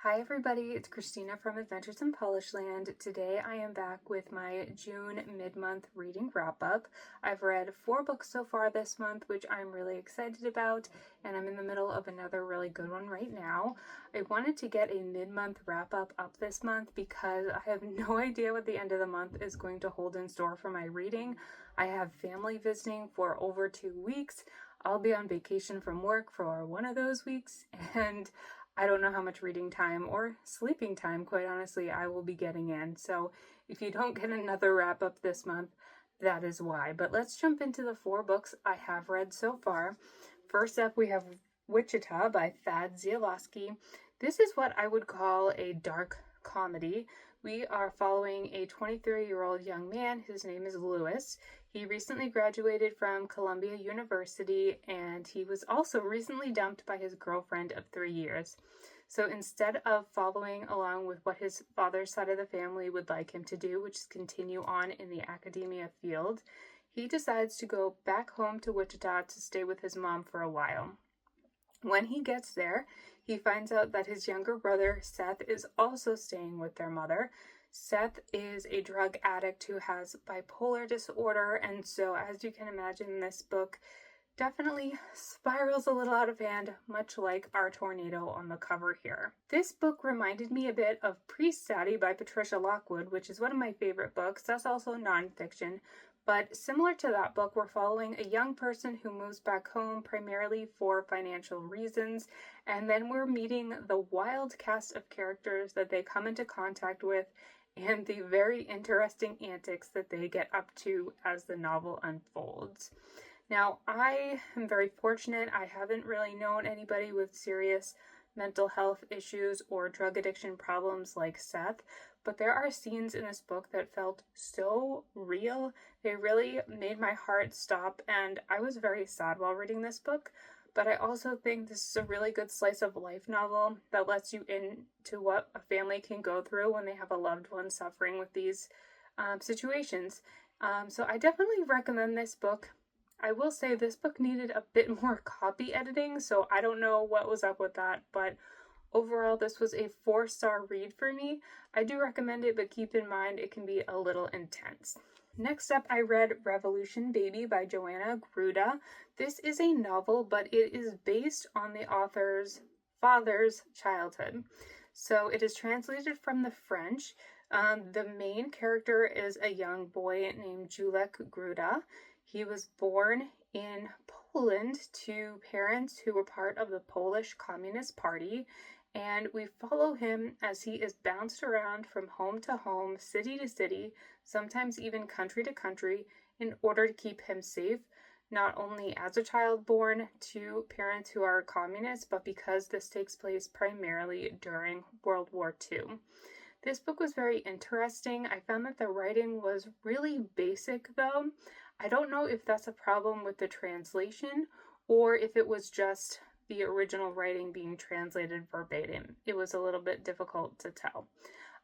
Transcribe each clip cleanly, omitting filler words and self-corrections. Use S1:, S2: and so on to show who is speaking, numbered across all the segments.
S1: Hi everybody, it's Christina from Adventures in Polish Land. Today I am back with my June mid-month reading wrap-up. I've read 4 books so far this month, which I'm really excited about, and I'm in the middle of another really good one right now. I wanted to get a mid-month wrap-up this month because I have no idea what the end of the month is going to hold in store for my reading. I have family visiting for over 2 weeks. I'll be on vacation from work for one of those weeks, and I don't know how much reading time or sleeping time, quite honestly, I will be getting in. So if you don't get another wrap up this month, that is why. But let's jump into the 4 books I have read so far. First up, we have Wichita by Ziolkowski. This is what I would call a dark comedy. We are following a 23-year-old young man. His name is Lewis. He recently graduated from Columbia University, and he was also recently dumped by his girlfriend of 3 years. So instead of following along with what his father's side of the family would like him to do, which is continue on in the academia field, he decides to go back home to Wichita to stay with his mom for a while. When he gets there, he finds out that his younger brother, Seth, is also staying with their mother. Seth is a drug addict who has bipolar disorder, and so as you can imagine, this book definitely spirals a little out of hand, much like our tornado on the cover here. This book reminded me a bit of Priest Daddy by Patricia Lockwood, which is one of my favorite books. That's also nonfiction. But similar to that book, we're following a young person who moves back home primarily for financial reasons, and then we're meeting the wild cast of characters that they come into contact with and the very interesting antics that they get up to as the novel unfolds. Now, I am very fortunate. I haven't really known anybody with serious mental health issues or drug addiction problems like Seth, but there are scenes in this book that felt so real. They really made my heart stop, and I was very sad while reading this book. But I also think this is a really good slice of life novel that lets you into what a family can go through when they have a loved one suffering with these situations. So I definitely recommend this book. I will say this book needed a bit more copy editing, so I don't know what was up with that, but overall this was a 4-star read for me. I do recommend it, but keep in mind it can be a little intense. Next up, I read Revolution Baby by Joanna Gruda. This is a novel, but it is based on the author's father's childhood. So it is translated from the French. The main character is a young boy named Gruda. He was born in Poland to parents who were part of the Polish Communist Party, and we follow him as he is bounced around from home to home, city to city, sometimes even country to country, in order to keep him safe, not only as a child born to parents who are communists, but because this takes place primarily during World War II. This book was very interesting. I found that the writing was really basic, though. I don't know if that's a problem with the translation or if it was just the original writing being translated verbatim. It was a little bit difficult to tell.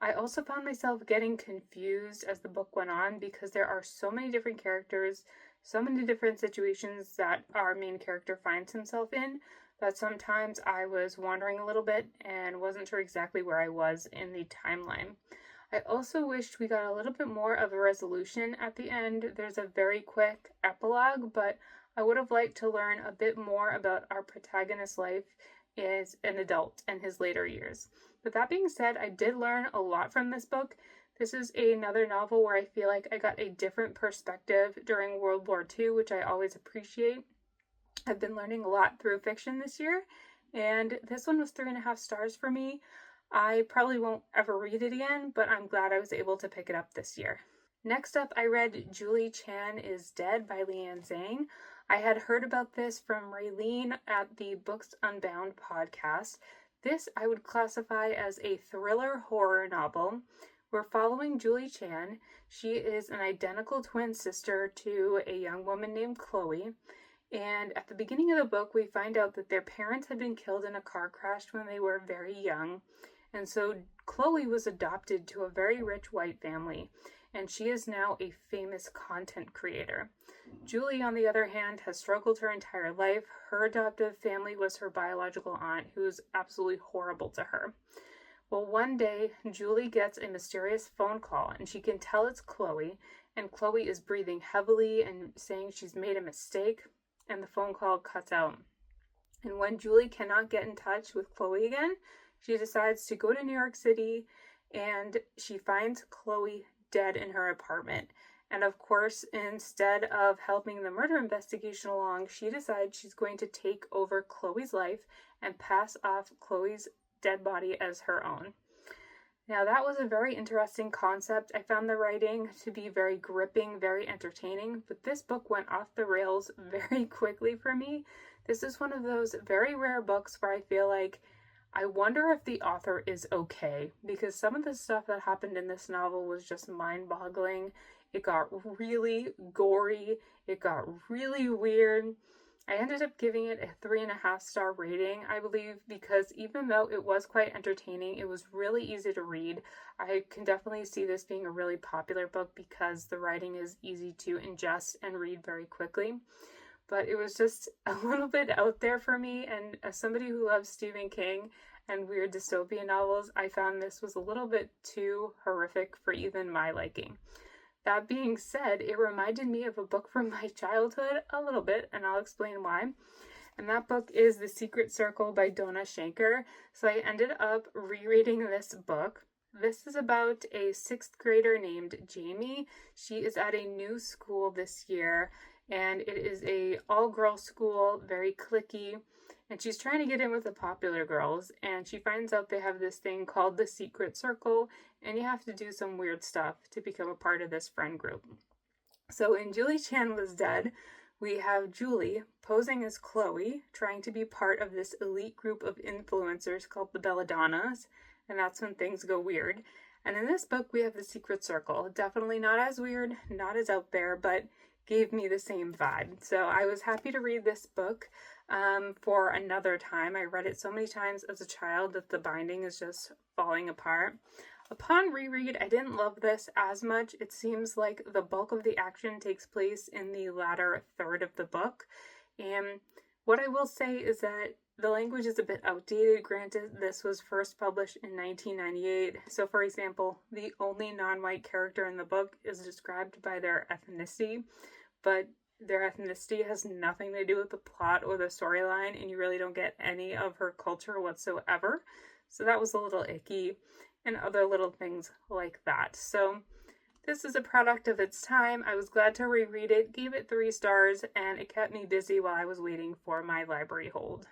S1: I also found myself getting confused as the book went on because there are so many different characters, so many different situations that our main character finds himself in, that sometimes I was wandering a little bit and wasn't sure exactly where I was in the timeline. I also wished we got a little bit more of a resolution at the end. There's a very quick epilogue, but I would have liked to learn a bit more about our protagonist's life as an adult and his later years. But that being said, I did learn a lot from this book. This is another novel where I feel like I got a different perspective during World War II, which I always appreciate. I've been learning a lot through fiction this year, and this one was 3.5 stars for me. I probably won't ever read it again, but I'm glad I was able to pick it up this year. Next up, I read Julie Chan is Dead by Liann Zhang. I had heard about this from Raylene at the Books Unbound podcast. This I would classify as a thriller horror novel. We're following Julie Chan. She is an identical twin sister to a young woman named Chloe. And at the beginning of the book, we find out that their parents had been killed in a car crash when they were very young. And so Chloe was adopted to a very rich white family, and she is now a famous content creator. Julie, on the other hand, has struggled her entire life. Her adoptive family was her biological aunt, who is absolutely horrible to her. Well, one day, Julie gets a mysterious phone call, and she can tell it's Chloe, and Chloe is breathing heavily and saying she's made a mistake, and the phone call cuts out. And when Julie cannot get in touch with Chloe again, she decides to go to New York City, and she finds Chloe dead in her apartment. And of course, instead of helping the murder investigation along, she decides she's going to take over Chloe's life and pass off Chloe's dead body as her own. Now, that was a very interesting concept. I found the writing to be very gripping, very entertaining, but this book went off the rails very quickly for me. This is one of those very rare books where I feel like I wonder if the author is okay, because some of the stuff that happened in this novel was just mind-boggling. It got really gory. It got really weird. I ended up giving it a 3.5-star rating, I believe, because even though it was quite entertaining, it was really easy to read. I can definitely see this being a really popular book because the writing is easy to ingest and read very quickly. But it was just a little bit out there for me, and as somebody who loves Stephen King and weird dystopian novels, I found this was a little bit too horrific for even my liking. That being said, it reminded me of a book from my childhood a little bit, and I'll explain why. And that book is The Secret Circle by Dona Schenker. So I ended up rereading this book. This is about a 6th grader named Jamie. She is at a new school this year, and it is a all-girl school, very cliquey, and she's trying to get in with the popular girls, and she finds out they have this thing called the Secret Circle, and you have to do some weird stuff to become a part of this friend group. So in Julie Chan Was Dead, we have Julie posing as Chloe, trying to be part of this elite group of influencers called the Belladonnas, and that's when things go weird. And in this book, we have the Secret Circle. Definitely not as weird, not as out there, but gave me the same vibe. So I was happy to read this book for another time. I read it so many times as a child that the binding is just falling apart. Upon reread, I didn't love this as much. It seems like the bulk of the action takes place in the latter third of the book. And what I will say is that the language is a bit outdated. Granted, this was first published in 1998. So, for example, the only non-white character in the book is described by their ethnicity, but their ethnicity has nothing to do with the plot or the storyline, and you really don't get any of her culture whatsoever. So that was a little icky, and other little things like that. So this is a product of its time. I was glad to reread it, gave it 3 stars, and it kept me busy while I was waiting for my library hold.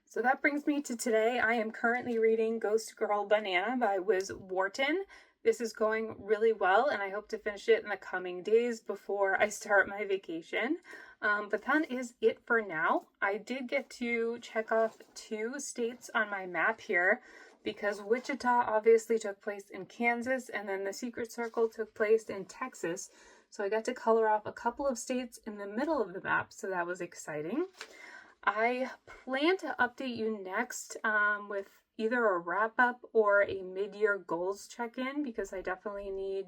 S1: So that brings me to today. I am currently reading Ghost Girl Banana by Wiz Wharton. This is going really well, and I hope to finish it in the coming days before I start my vacation. But that is it for now. I did get to check off 2 states on my map here, because Wichita obviously took place in Kansas, and then the Secret Circle took place in Texas. So I got to color off a couple of states in the middle of the map, so that was exciting. I plan to update you next with either a wrap-up or a mid-year goals check-in, because I definitely need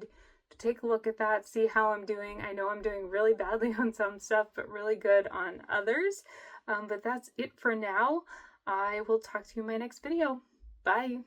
S1: to take a look at that, see how I'm doing. I know I'm doing really badly on some stuff, but really good on others. But that's it for now. I will talk to you in my next video. Bye!